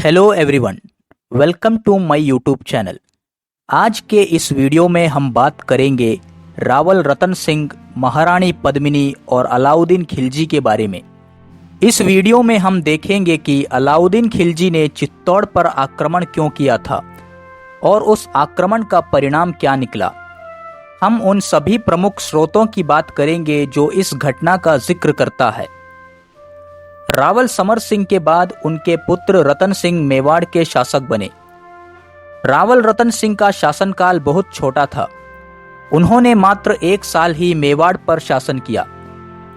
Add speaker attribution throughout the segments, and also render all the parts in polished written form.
Speaker 1: Hello everyone, welcome to my YouTube channel. आज के इस वीडियो में हम बात करेंगे रावल रतन सिंह, महारानी पद्मिनी और अलाउद्दीन खिलजी के बारे में। इस वीडियो में हम देखेंगे कि अलाउद्दीन खिलजी ने चित्तौड़ पर आक्रमण क्यों किया था और उस आक्रमण का परिणाम क्या निकला। हम उन सभी प्रमुख स्रोतों की बात करेंगे जो इस घटना का जिक्र करता है। रावल समर सिंह के बाद उनके पुत्र रतन सिंह मेवाड़ के शासक बने। रावल रतन सिंह का शासनकाल बहुत छोटा था। उन्होंने मात्र 1 साल ही मेवाड़ पर शासन किया।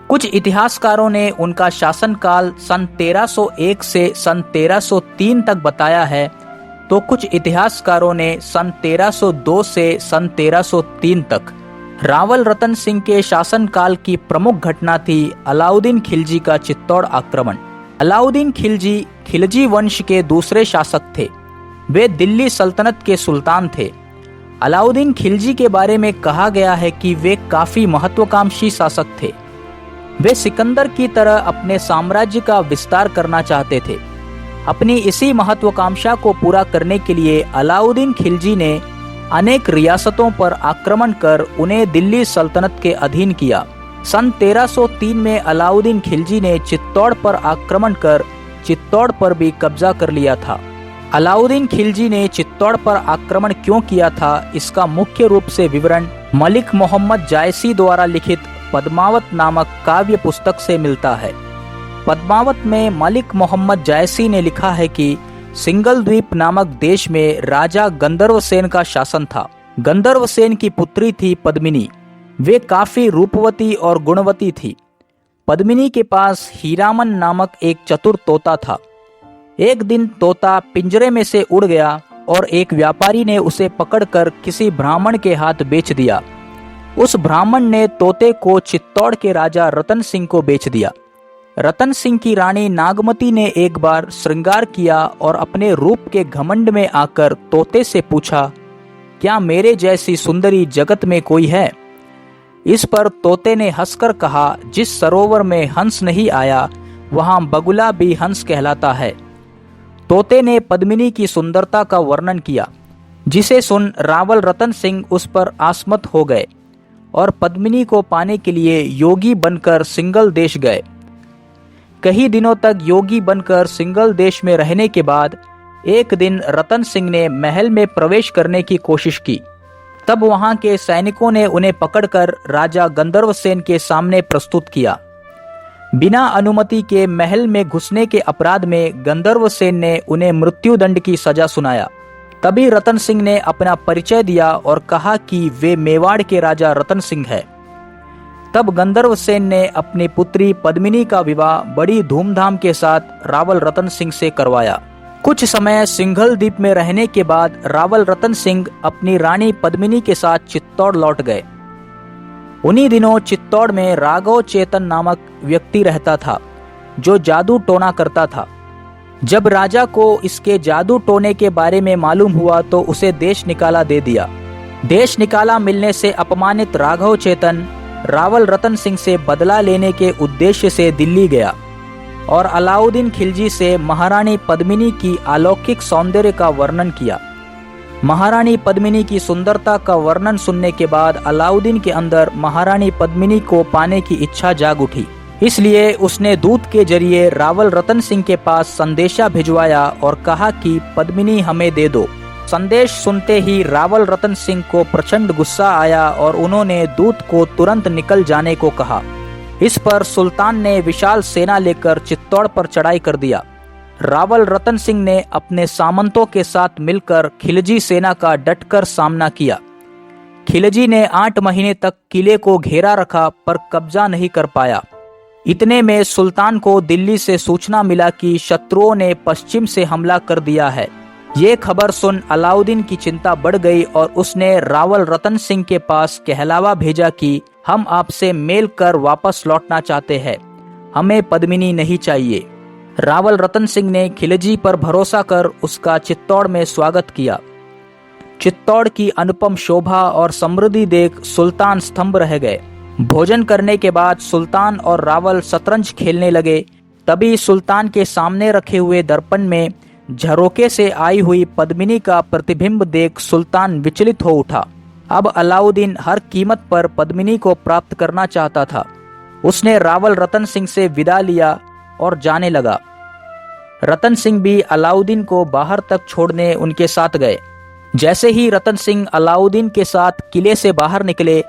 Speaker 1: कुछ इतिहासकारों ने उनका शासनकाल सन 1301 से सन 1303 तक बताया है, तो कुछ इतिहासकारों ने सन 1302 से सन 1303 तक। रावल रतन सिंह के शासनकाल की प्रमुख घटना थी अलाउद्दीन खिलजी का चित्तौड़ आक्रमण। अलाउद्दीन खिलजी खिलजी वंश के दूसरे शासक थे। वे दिल्ली सल्तनत के सुल्तान थे। अलाउद्दीन खिलजी के बारे में कहा गया है कि वे काफी महत्वाकांक्षी शासक थे। वे सिकंदर की तरह अपने साम्राज्य का विस्तार करना चाहते थे। अपनी इसी महत्वाकांक्षा को पूरा करने के लिए अलाउद्दीन खिलजी ने अनेक रियासतों पर आक्रमण कर उन्हें दिल्ली सल्तनत के अधीन किया। सन 1303 में अलाउद्दीन खिलजी ने चित्तौड़ पर आक्रमण कर चित्तौड़ पर भी कब्जा कर लिया था। अलाउद्दीन खिलजी ने चित्तौड़ पर आक्रमण क्यों किया था, इसका मुख्य रूप से विवरण मलिक मोहम्मद जायसी द्वारा लिखित पद्मावत नामक काव्य पुस्तक से मिलता है। पद्मावत में मलिक मोहम्मद जायसी ने लिखा है कि सिंगल द्वीप नामक देश में राजा गंधर्वसेन का शासन था। गंधर्वसेन की पुत्री थी पद्मिनी। वे काफी रूपवती और गुणवती थी। पद्मिनी के पास हीरामन नामक एक चतुर तोता था। एक दिन तोता पिंजरे में से उड़ गया और एक व्यापारी ने उसे पकड़कर किसी ब्राह्मण के हाथ बेच दिया। उस ब्राह्मण ने तोते को चित्तौड़ के राजा रतन सिंह को बेच दिया। रतन सिंह की रानी नागमती ने एक बार श्रृंगार किया और अपने रूप के घमंड में आकर तोते से पूछा, क्या मेरे जैसी सुंदरी जगत में कोई है? इस पर तोते ने हंसकर कहा, जिस सरोवर में हंस नहीं आया वहां बगुला भी हंस कहलाता है। तोते ने पद्मिनी की सुंदरता का वर्णन किया, जिसे सुन रावल रतन सिंह उस पर आसमत हो गए और पद्मिनी को पाने के लिए योगी बनकर सिंगल देश गए। कई दिनों तक योगी बनकर सिंगल देश में रहने के बाद एक दिन रतन सिंह ने महल में प्रवेश करने की कोशिश की। तब वहां के सैनिकों ने उन्हें पकड़कर राजा गंधर्वसेन के सामने प्रस्तुत किया। बिना अनुमति के महल में घुसने के अपराध में गंधर्वसेन ने उन्हें मृत्युदंड की सजा सुनाया। तभी रतन सिंह ने अपना परिचय दिया और कहा कि वे मेवाड़ के राजा रतन सिंह है। तब गंधर्वसेन ने अपनी पुत्री पद्मिनी का विवाह बड़ी धूमधाम के साथ रावल रतन सिंह से करवाया। कुछ समय सिंघल द्वीप में रहने के बाद रावल रतन सिंह अपनी रानी पद्मिनी के साथ चित्तौड़ लौट गए। उन्हीं दिनों चित्तौड़ में राघव चेतन नामक व्यक्ति रहता था, जो जादू टोना करता था। जब राजा को इसके जादू टोने के बारे में मालूम हुआ तो उसे देश निकाला दे दिया। देश निकाला मिलने से अपमानित राघव चेतन रावल रतन सिंह से बदला लेने के उद्देश्य से दिल्ली गया और अलाउद्दीन खिलजी से महारानी पद्मिनी की अलौकिक सौंदर्य का वर्णन किया। महारानी पद्मिनी की सुंदरता का वर्णन सुनने के बाद अलाउद्दीन के अंदर महारानी पद्मिनी को पाने की इच्छा जाग उठी। इसलिए उसने दूत के जरिए रावल रतन सिंह के पास संदेशा भिजवाया और कहा कि पद्मिनी हमें दे दो। संदेश सुनते ही रावल रतन सिंह को प्रचंड गुस्सा आया और उन्होंने दूत को तुरंत निकल जाने को कहा। इस पर सुल्तान ने विशाल सेना लेकर चित्तौड़ पर चढ़ाई कर दिया। रावल रतन सिंह ने अपने सामंतों के साथ मिलकर खिलजी सेना का डटकर सामना किया। खिलजी ने 8 महीने तक किले को घेरा रखा पर कब्जा नहीं कर पाया। इतने में सुल्तान को दिल्ली से सूचना मिला कि शत्रुओं ने पश्चिम से हमला कर दिया है। ये खबर सुन अलाउद्दीन की चिंता बढ़ गई और उसने रावल रतन सिंह के पास कहलावा भेजा कि हम आपसे मेल कर वापस लौटना चाहते हैं, हमें पद्मिनी नहीं चाहिए। रावल रतन सिंह ने खिलजी पर भरोसा कर उसका चित्तौड़ में स्वागत किया। चित्तौड़ की अनुपम शोभा और समृद्धि देख सुल्तान स्तंभ रह गए। भोजन करने के बाद सुल्तान और रावल शतरंज खेलने लगे। तभी सुल्तान के सामने रखे हुए दर्पण में झरोके से आई हुई पद्मिनी का प्रतिबिंब देख सुल्तान विचलित हो उठा। अब अलाउद्दीन हर कीमत पर पद्मिनी को प्राप्त करना चाहता था। उसने रावल रतन सिंह से विदा लिया और जाने लगा। रतन सिंह भी अलाउद्दीन को बाहर तक छोड़ने उनके साथ गए। जैसे ही रतन सिंह अलाउद्दीन के साथ किले से बाहर निकले,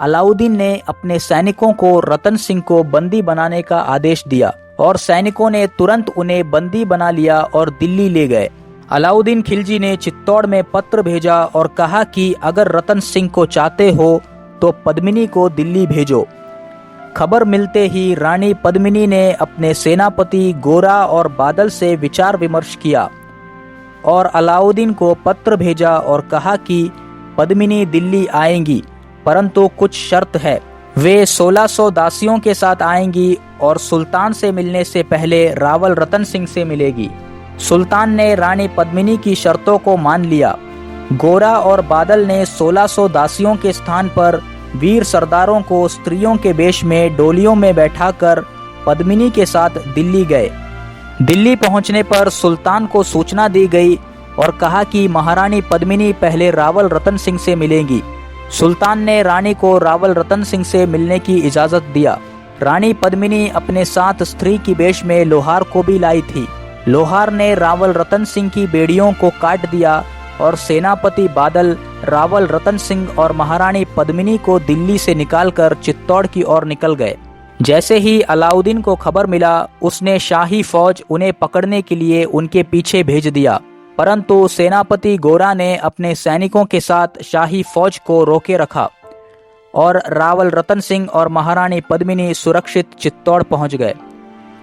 Speaker 1: अलाउद्दीन ने अपने सैनिकों को रतन सिंह को बंदी बनाने का आदेश दिया और सैनिकों ने तुरंत उन्हें बंदी बना लिया और दिल्ली ले गए। अलाउद्दीन खिलजी ने चित्तौड़ में पत्र भेजा और कहा कि अगर रतन सिंह को चाहते हो तो पद्मिनी को दिल्ली भेजो। खबर मिलते ही रानी पद्मिनी ने अपने सेनापति गोरा और बादल से विचार विमर्श किया और अलाउद्दीन को पत्र भेजा और कहा कि पद्मिनी दिल्ली आएंगी, परंतु कुछ शर्त है। वे 1600 दासियों के साथ आएंगी और सुल्तान से मिलने से पहले रावल रतन सिंह से मिलेगी। सुल्तान ने रानी पद्मिनी की शर्तों को मान लिया। गोरा और बादल ने 1600 दासियों के स्थान पर वीर सरदारों को स्त्रियों के वेश में डोलियों में बैठाकर पद्मिनी के साथ दिल्ली गए। दिल्ली पहुंचने पर सुल्तान को सूचना दी गई और कहा कि महारानी पद्मिनी पहले रावल रतन सिंह से मिलेंगी। सुल्तान ने रानी को रावल रतन सिंह से मिलने की इजाजत दिया। रानी पद्मिनी अपने साथ स्त्री की वेश में लोहार को भी लाई थी। लोहार ने रावल रतन सिंह की बेड़ियों को काट दिया और सेनापति बादल रावल रतन सिंह और महारानी पद्मिनी को दिल्ली से निकालकर चित्तौड़ की ओर निकल गए। जैसे ही अलाउद्दीन को खबर मिला, उसने शाही फौज उन्हें पकड़ने के लिए उनके पीछे भेज दिया, परंतु सेनापति गोरा ने अपने सैनिकों के साथ शाही फौज को रोके रखा और रावल रतन सिंह और महारानी पद्मिनी सुरक्षित चित्तौड़ पहुंच गए।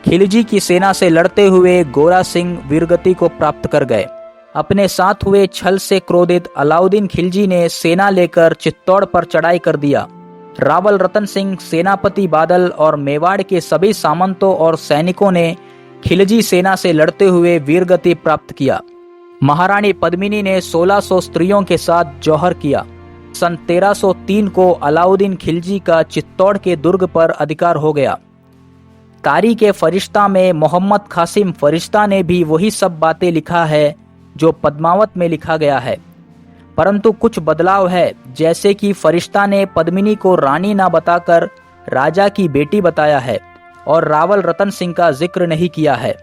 Speaker 1: खिलजी की सेना से लड़ते हुए गोरा सिंह वीरगति को प्राप्त कर गए। अपने साथ हुए छल से क्रोधित अलाउद्दीन खिलजी ने सेना लेकर चित्तौड़ पर चढ़ाई कर दिया। रावल रतन सिंह, सेनापति बादल और मेवाड़ के सभी सामंतों और सैनिकों ने खिलजी सेना से लड़ते हुए वीरगति प्राप्त किया। महारानी पद्मिनी ने 1600 स्त्रियों के साथ जौहर किया। सन 1303 को अलाउद्दीन खिलजी का चित्तौड़ के दुर्ग पर अधिकार हो गया। तारीख ए फरिश्ता में मोहम्मद कासिम फरिश्ता ने भी वही सब बातें लिखा है जो पद्मावत में लिखा गया है, परंतु कुछ बदलाव है। जैसे कि फरिश्ता ने पद्मिनी को रानी ना बताकर राजा की बेटी बताया है और रावल रतन सिंह का जिक्र नहीं किया है।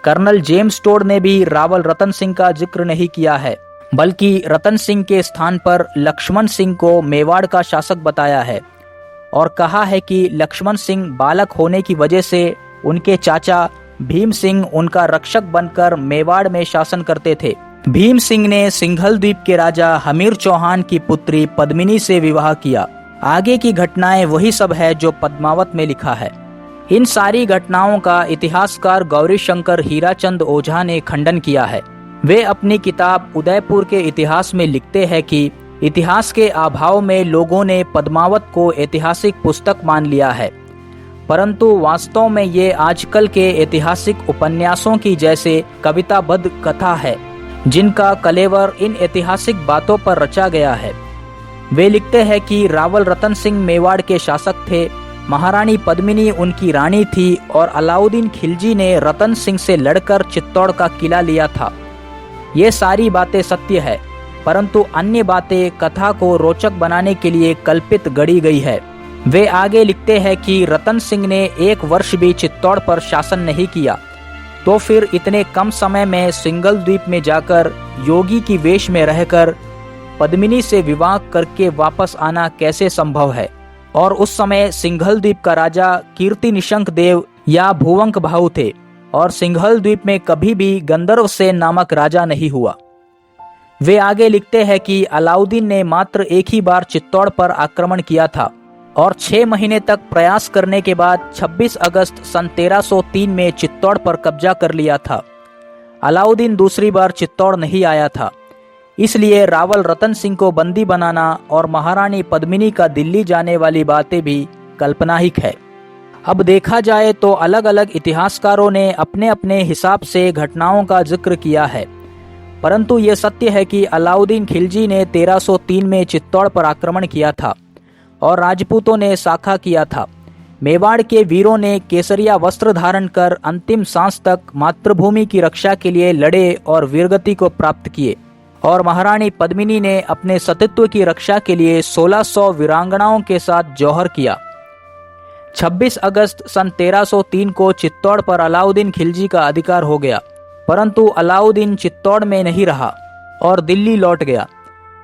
Speaker 1: कर्नल जेम्स टोड ने भी रावल रतन सिंह का जिक्र नहीं किया है, बल्कि रतन सिंह के स्थान पर लक्ष्मण सिंह को मेवाड़ का शासक बताया है और कहा है कि लक्ष्मण सिंह बालक होने की वजह से उनके चाचा भीम सिंह उनका रक्षक बनकर मेवाड़ में शासन करते थे। भीम सिंह ने सिंघल द्वीप के राजा हमीर चौहान की पुत्री पद्मिनी से विवाह किया। आगे की घटनाएं वही सब है जो पद्मावत में लिखा है। इन सारी घटनाओं का इतिहासकार गौरीशंकर हीराचंद ओझा ने खंडन किया है। वे अपनी किताब उदयपुर के इतिहास में लिखते हैं कि इतिहास के अभाव में लोगों ने पद्मावत को ऐतिहासिक पुस्तक मान लिया है, परंतु वास्तव में ये आजकल के ऐतिहासिक उपन्यासों की जैसे कविताबद्ध कथा है जिनका कलेवर इन ऐतिहासिक बातों पर रचा गया है। वे लिखते हैं कि रावल रतन सिंह मेवाड़ के शासक थे, महारानी पद्मिनी उनकी रानी थी और अलाउद्दीन खिलजी ने रतन सिंह से लड़कर चित्तौड़ का किला लिया था। ये सारी बातें सत्य है, परंतु अन्य बातें कथा को रोचक बनाने के लिए कल्पित गढ़ी गई है। वे आगे लिखते हैं कि रतन सिंह ने 1 वर्ष भी चित्तौड़ पर शासन नहीं किया, तो फिर इतने कम समय में सिंघल द्वीप में जाकर योगी की वेश में रहकर पद्मिनी से विवाह करके वापस आना कैसे संभव है। और उस समय सिंघल द्वीप का राजा कीर्ति निशंक देव या भुवंक भाऊ थे और सिंघल द्वीप में कभी भी गंधर्व सेन नामक राजा नहीं हुआ। वे आगे लिखते हैं कि अलाउद्दीन ने मात्र एक ही बार चित्तौड़ पर आक्रमण किया था और 6 महीने तक प्रयास करने के बाद 26 अगस्त सन 1303 में चित्तौड़ पर कब्जा कर लिया था। अलाउद्दीन दूसरी बार चित्तौड़ नहीं आया था, इसलिए रावल रतन सिंह को बंदी बनाना और महारानी पद्मिनी का दिल्ली जाने वाली बातें भी काल्पनिक है। अब देखा जाए तो अलग अलग इतिहासकारों ने अपने अपने हिसाब से घटनाओं का जिक्र किया है, परंतु ये सत्य है कि अलाउद्दीन खिलजी ने 1303 में चित्तौड़ पर आक्रमण किया था और राजपूतों ने साखा किया था। मेवाड़ के वीरों ने केसरिया वस्त्र धारण कर अंतिम सांस तक मातृभूमि की रक्षा के लिए लड़े और वीरगति को प्राप्त किए, और महारानी पद्मिनी ने अपने सतीत्व की रक्षा के लिए 1600 वीरांगनाओं के साथ जौहर किया। 26 अगस्त सन 1303 को चित्तौड़ पर अलाउद्दीन खिलजी का अधिकार हो गया, परंतु अलाउद्दीन चित्तौड़ में नहीं रहा और दिल्ली लौट गया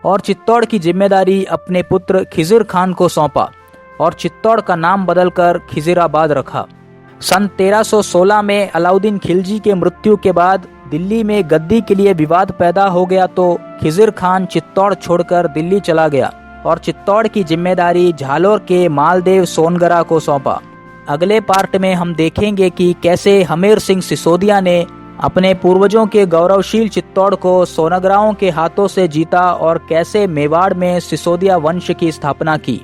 Speaker 1: और चित्तौड़ की जिम्मेदारी अपने पुत्र खिज़िर खान को सौंपा और चित्तौड़ का नाम बदलकर खिज़िराबाद रखा। सन 1316 में अलाउद्दीन खिलजी के मृत्यु के बाद दिल्ली में गद्दी के लिए विवाद पैदा हो गया तो खिज़िर खान चित्तौड़ छोड़कर दिल्ली चला गया और चित्तौड़ की जिम्मेदारी झालोर के मालदेव सोनगरा को सौंपा। अगले पार्ट में हम देखेंगे कि कैसे हमीर सिंह सिसोदिया ने अपने पूर्वजों के गौरवशील चित्तौड़ को सोनगराओं के हाथों से जीता और कैसे मेवाड़ में सिसोदिया वंश की स्थापना की।